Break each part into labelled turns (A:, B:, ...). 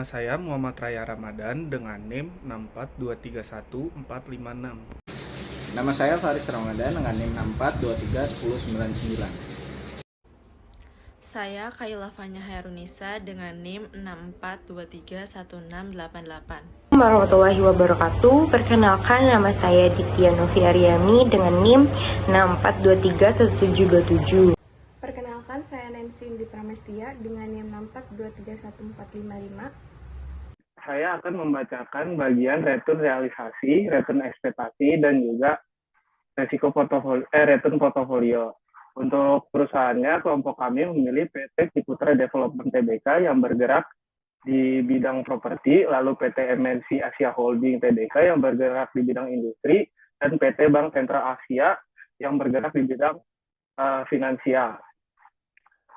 A: saya Muhammad Raya Ramadan dengan NIM 6423146.
B: Nama saya Faris Ramadan dengan NIM 64231099.
C: Saya Kaila Fanya Hairunisa dengan NIM 6423168.
D: Warahmatullahi wabarakatuh. Perkenalkan, nama saya Ditya Novi Aryani dengan NIM 6423177.
E: Perkenalkan, saya Nancy Indi Pramestia dengan NIM 642311455.
F: Saya akan membacakan bagian return realisasi, return ekspektasi, dan juga resiko return portofolio. Untuk perusahaannya, kelompok kami memilih PT Ciputra Development Tbk yang bergerak di bidang properti, lalu PT MNC Asia Holding Tbk yang bergerak di bidang industri, dan PT Bank Sentral Asia yang bergerak di bidang finansial.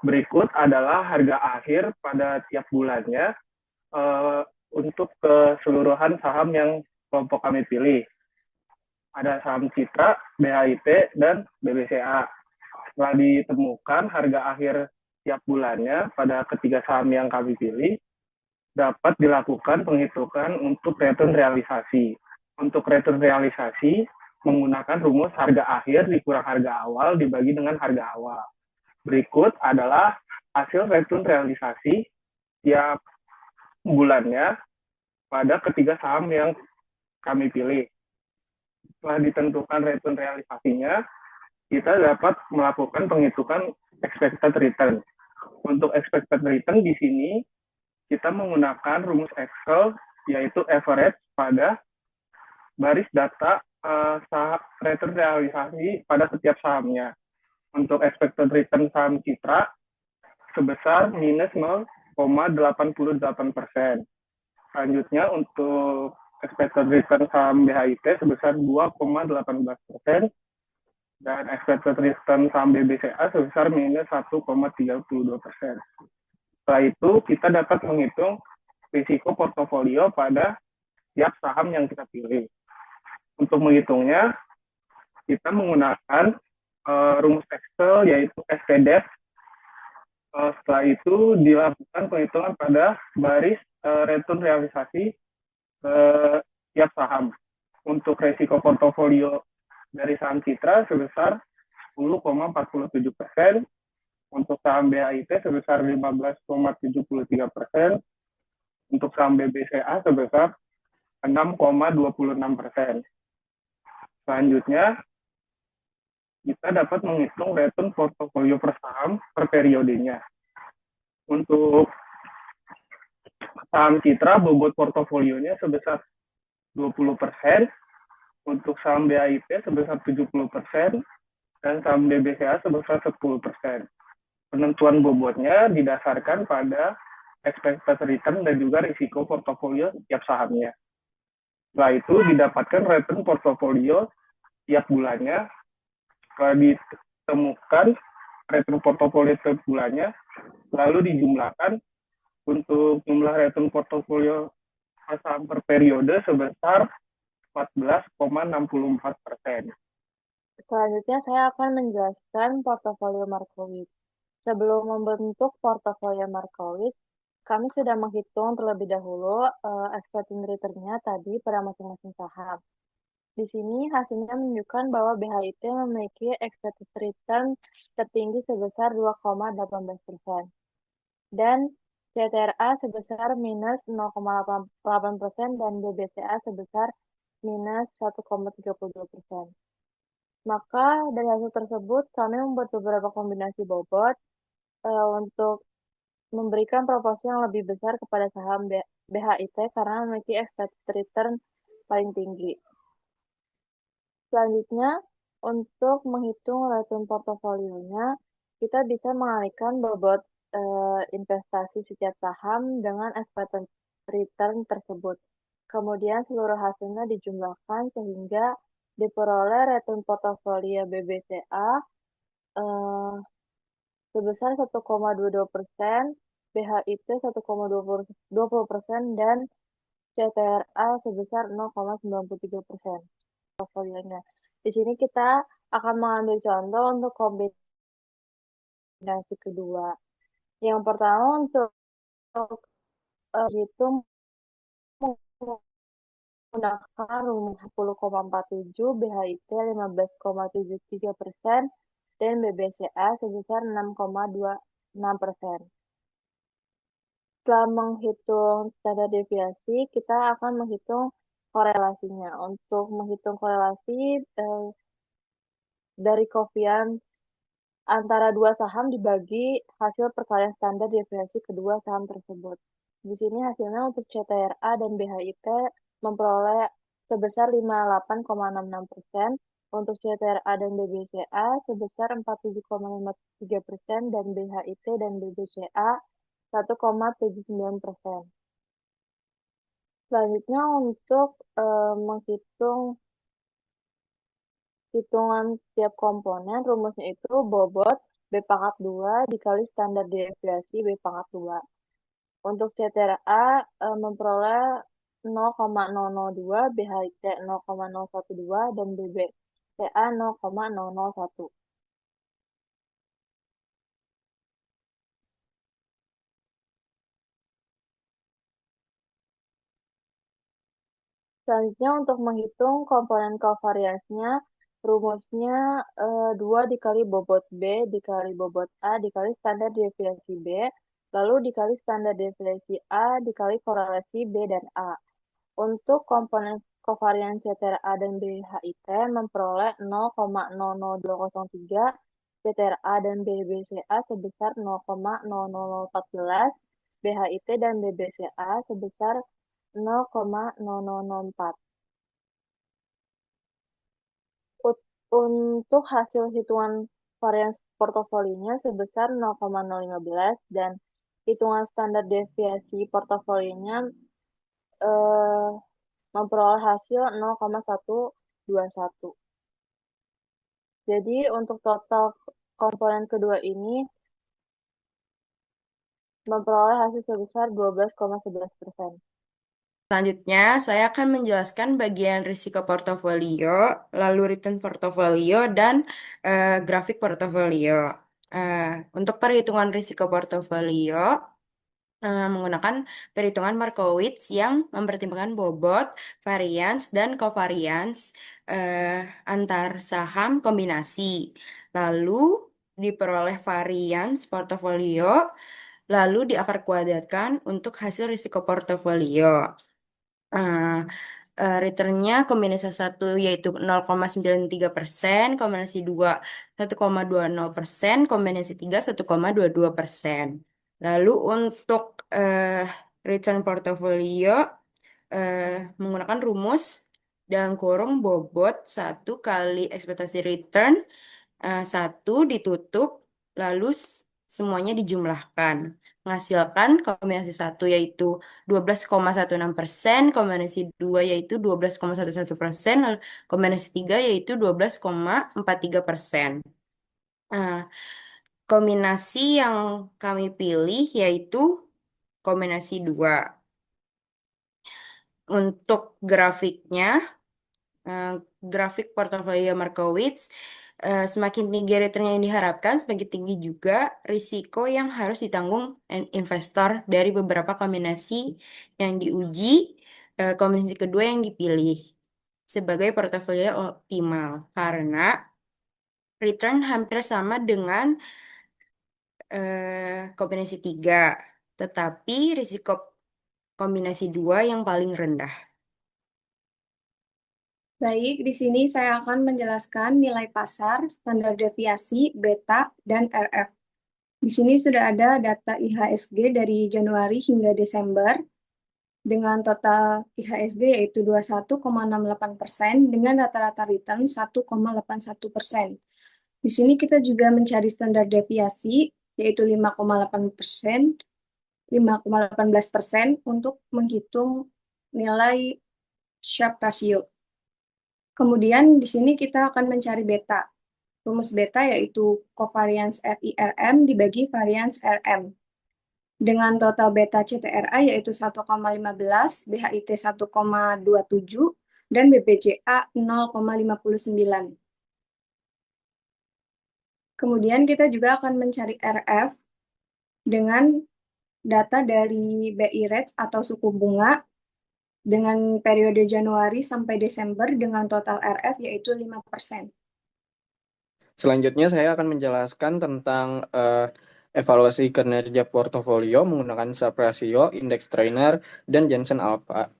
F: Berikut adalah harga akhir pada tiap bulannya untuk keseluruhan saham yang kelompok kami pilih. Ada saham Citra, BHIT, dan BBCA. Setelah ditemukan harga akhir tiap bulannya pada ketiga saham yang kami pilih, dapat dilakukan penghitungan untuk return realisasi. Untuk return realisasi, menggunakan rumus harga akhir dikurang harga awal dibagi dengan harga awal. Berikut adalah hasil return realisasi tiap bulannya pada ketiga saham yang kami pilih. Setelah ditentukan return realisasinya, kita dapat melakukan penghitungan expected return. Untuk expected return di sini, kita menggunakan rumus Excel, yaitu average pada baris data return realisasi pada setiap sahamnya. Untuk expected return saham Citra sebesar minus 0,88%. Selanjutnya untuk expected return saham BHIT sebesar 2,18% dan expected return saham BBCA sebesar minus 1,32%. Setelah itu kita dapat menghitung risiko portofolio pada tiap saham yang kita pilih. Untuk menghitungnya, kita menggunakan rumus Excel yaitu SPDEF. Setelah itu dilakukan penghitungan pada baris return realisasi tiap saham. Untuk risiko portofolio dari saham Citra sebesar 10,47%, untuk saham BHIT sebesar 15,73%, untuk saham BBCA sebesar 6,26%. Selanjutnya, kita dapat menghitung return portofolio per saham per periodenya. Untuk saham Citra, bobot portofolionya sebesar 20%, untuk saham BHIT sebesar 70%, dan saham BBCA sebesar 10%. Penentuan bobotnya didasarkan pada expected return dan juga risiko portofolio tiap sahamnya. Setelah itu didapatkan return portofolio tiap bulannya. Setelah ditemukan return portofolio tiap bulannya, lalu dijumlahkan untuk jumlah return portofolio saham per periode sebesar 14,64%.
G: Selanjutnya saya akan menjelaskan portofolio Markowitz. Sebelum membentuk portofolio Markowitz, kami sudah menghitung terlebih dahulu expected return-nya tadi pada masing-masing saham. Di sini hasilnya menunjukkan bahwa BHIT memiliki expected return tertinggi sebesar 2,18% dan CTRA sebesar minus 0,8% dan BBCA sebesar minus 1,32%. Maka dari hasil tersebut kami membuat beberapa kombinasi bobot untuk memberikan proporsi yang lebih besar kepada saham BHIT karena memiliki expected return paling tinggi. Selanjutnya, untuk menghitung return portofolionya, kita bisa mengalihkan bobot investasi setiap saham dengan expected return tersebut. Kemudian seluruh hasilnya dijumlahkan sehingga diperoleh return portofolio BBCA sebesar 1,22%, BHIT 1,20% dan CTRA sebesar 0,93% portofolionya. Di sini kita akan mengambil contoh untuk kombinasi kedua. Yang pertama untuk Hitung menggunakan rumus 10,47, BHIT 15,73%, dan BBCA sebesar 6,26%. Setelah menghitung standar deviasi, kita akan menghitung korelasinya. Untuk menghitung korelasi dari koefisien antara dua saham dibagi hasil perkalian standar deviasi kedua saham tersebut. Di sini hasilnya untuk CTRA dan BHIT memperoleh sebesar 58,66%, untuk CTRA dan BBCA sebesar 47,53%, dan BHIT dan BBCA 1,79%. Selanjutnya untuk menghitung hitungan tiap komponen, rumusnya itu bobot B pangkat 2 dikali standar deviasi B pangkat 2. Untuk CTRA memperoleh 0,002, BHIT 0,012, dan BBCA 0,001. Selanjutnya untuk menghitung komponen kovariansnya, rumusnya 2 dikali bobot B dikali bobot A dikali standar deviasi B, lalu dikali standar deviasi A dikali korelasi B dan A. Untuk komponen kovarians CTRA dan BHIT memperoleh 0,00203, CTRA dan BBCA sebesar 0,00014, BHIT dan BBCA sebesar 0,0004. Untuk hasil hitungan varians portofolinya sebesar 0,015 dan hitungan standar deviasi portofolinya memperoleh hasil 0,121. Jadi untuk total komponen kedua ini memperoleh hasil sebesar 12,11%.
D: Selanjutnya, saya akan menjelaskan bagian risiko portofolio, lalu return portofolio, dan grafik portofolio. Untuk perhitungan risiko portofolio, menggunakan perhitungan Markowitz yang mempertimbangkan bobot, varians, dan covariance antar saham kombinasi. Lalu diperoleh varians portofolio, lalu diaperkuadratkan untuk hasil risiko portofolio. Returnnya kombinasi 1 yaitu 0,93%, kombinasi 2 1,20%, kombinasi 3 1,22%. Lalu untuk return portfolio menggunakan rumus dalam kurung bobot 1 kali ekspektasi return 1 ditutup, lalu semuanya dijumlahkan. Menghasilkan kombinasi 1 yaitu 12,16%, kombinasi 2 yaitu 12,11%, lalu kombinasi 3 yaitu 12,43%. Kombinasi yang kami pilih yaitu kombinasi 2. Untuk grafiknya, grafik portofolio Markowitz, semakin tinggi returnnya yang diharapkan, semakin tinggi juga risiko yang harus ditanggung investor dari beberapa kombinasi yang diuji, kombinasi kedua yang dipilih sebagai portofolio optimal karena return hampir sama dengan kombinasi 3, tetapi risiko kombinasi 2 yang paling rendah.
E: Baik, di sini saya akan menjelaskan nilai pasar, standar deviasi, beta, dan RF. Di sini sudah ada data IHSG dari Januari hingga Desember dengan total IHSG yaitu 21,68% dengan rata-rata return 1,81%. Di sini kita juga mencari standar deviasi yaitu 5,8%, 5,18% untuk menghitung nilai Sharpe ratio. Kemudian di sini kita akan mencari beta. Rumus beta yaitu covariance RIRM dibagi variance RM. Dengan total beta CTRA yaitu 1,15, BHIT 1,27, dan BBCA 0,59. Kemudian kita juga akan mencari RF dengan data dari BI Rates atau suku bunga dengan periode Januari sampai Desember dengan total RF yaitu 5%.
B: Selanjutnya saya akan menjelaskan tentang evaluasi kinerja portofolio menggunakan SAP Ratio, Index Trainer, dan Jensen Alpha.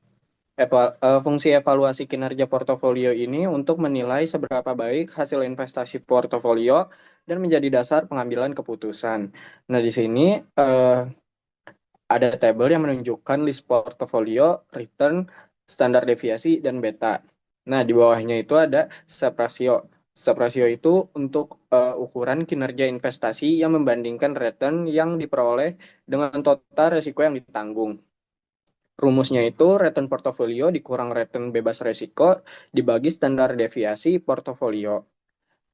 B: Fungsi evaluasi kinerja portofolio ini untuk menilai seberapa baik hasil investasi portofolio dan menjadi dasar pengambilan keputusan. Nah, di sini ada tabel yang menunjukkan list portofolio, return, standar deviasi, dan beta. Nah, di bawahnya itu ada SAP Ratio. SAP Ratio itu untuk ukuran kinerja investasi yang membandingkan return yang diperoleh dengan total risiko yang ditanggung. Rumusnya itu return portofolio dikurang return bebas risiko dibagi standar deviasi portofolio.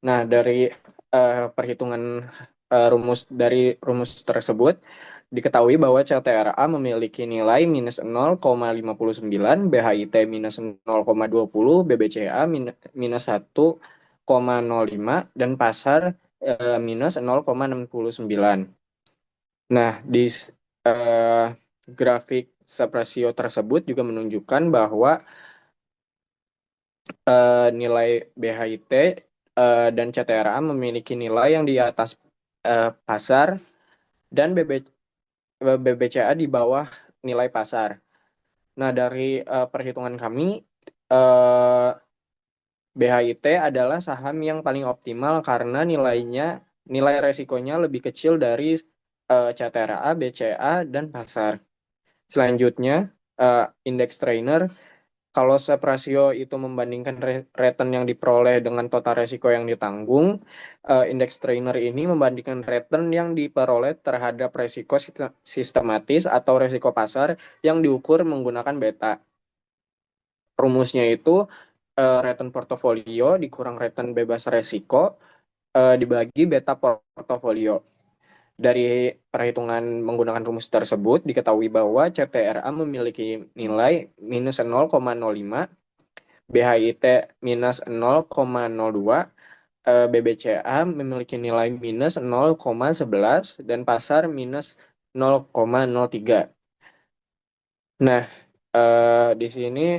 B: Nah, dari perhitungan rumus tersebut diketahui bahwa CTRA memiliki nilai minus 0,59, BHIT minus 0,20, BBCA minus 1,05, dan pasar minus 0,69. Nah, di grafik subrasio tersebut juga menunjukkan bahwa nilai BHIT dan CTRA memiliki nilai yang di atas pasar dan BBCA di bawah nilai pasar. Nah, dari perhitungan kami, BHIT adalah saham yang paling optimal karena nilai resikonya lebih kecil dari CTRA, BCA, dan pasar. Selanjutnya, Index Trainer. Kalau SAP Ratio itu membandingkan return yang diperoleh dengan total resiko yang ditanggung, Index Trainer ini membandingkan return yang diperoleh terhadap resiko sistematis atau resiko pasar yang diukur menggunakan beta. Rumusnya itu return portofolio dikurang return bebas resiko dibagi beta portofolio. Dari perhitungan menggunakan rumus tersebut, diketahui bahwa CTRA memiliki nilai minus 0,05, BHIT minus 0,02, BBCA memiliki nilai minus 0,11, dan pasar minus 0,03. Nah, di sini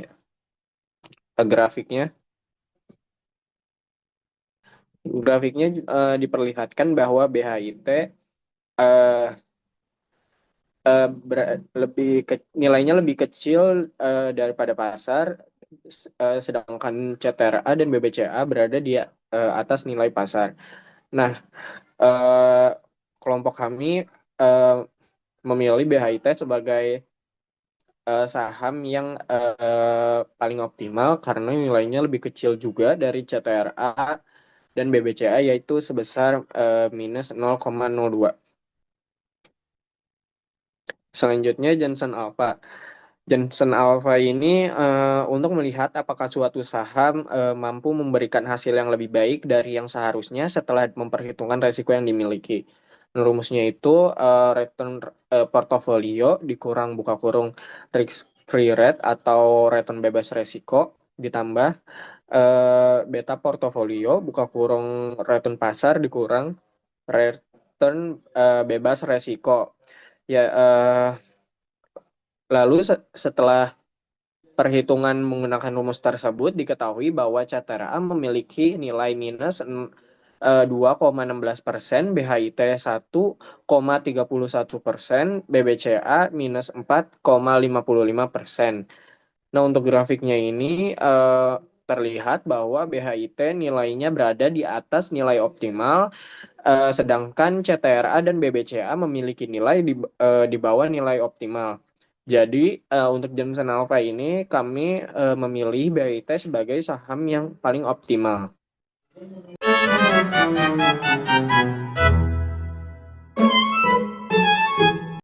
B: grafiknya diperlihatkan bahwa BHIT nilainya lebih kecil daripada pasar, sedangkan CTRA dan BBCA berada di atas nilai pasar. Nah, kelompok kami memilih BHIT sebagai saham yang paling optimal karena nilainya lebih kecil juga dari CTRA dan BBCA, yaitu sebesar minus 0,02. Selanjutnya Jensen Alpha. Jensen Alpha ini untuk melihat apakah suatu saham mampu memberikan hasil yang lebih baik dari yang seharusnya setelah memperhitungkan risiko yang dimiliki. Rumusnya itu return portofolio dikurang buka kurung risk free rate atau return bebas risiko ditambah beta portofolio buka kurung return pasar dikurang return bebas risiko. Ya, lalu setelah perhitungan menggunakan rumus tersebut diketahui bahwa CTRA memiliki nilai minus 2,16%, BHIT 1,31%, BBCA minus 4,55%. Nah, untuk grafiknya ini terlihat bahwa BHIT nilainya berada di atas nilai optimal, sedangkan CTRA dan BBCA memiliki nilai di bawah nilai optimal. Jadi untuk Jensen Alpha ini kami memilih BHIT sebagai saham yang paling optimal.